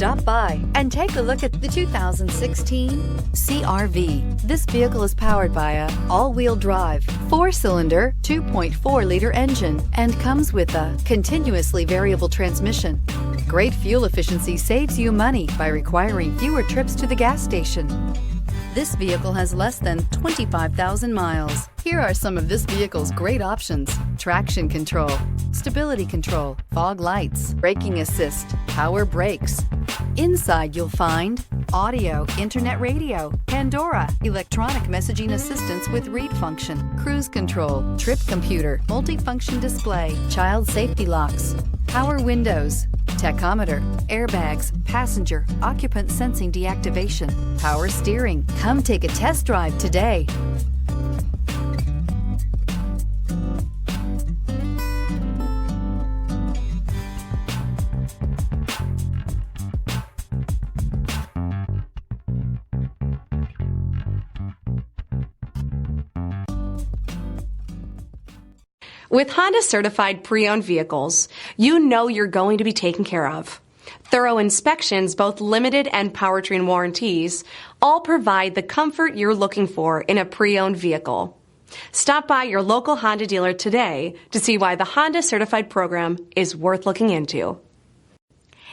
Stop by and take a look at the 2016 CR-V. This vehicle is powered by a all-wheel drive, 4-cylinder, 2.4-liter engine and comes with a continuously variable transmission. Great fuel efficiency saves you money by requiring fewer trips to the gas station. This vehicle has less than 25,000 miles. Here are some of this vehicle's great options: traction control, stability control, fog lights, braking assist, power brakes. Inside you'll find audio, internet radio, Pandora, electronic messaging assistance with read function, cruise control, trip computer, multifunction display, child safety locks, power windows, tachometer, airbags, passenger, occupant sensing deactivation, power steering. Come take a test drive today. With Honda certified pre-owned vehicles, you know you're going to be taken care of. Thorough inspections, both limited and powertrain warranties, all provide the comfort you're looking for in a pre-owned vehicle. Stop by your local Honda dealer today to see why the Honda certified program is worth looking into.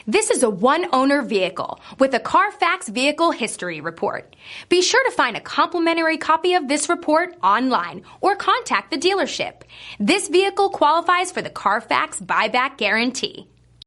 This is a one-owner vehicle with a Carfax Vehicle History Report. Be sure to find a complimentary copy of this report online or contact the dealership. This vehicle qualifies for the Carfax Buyback Guarantee.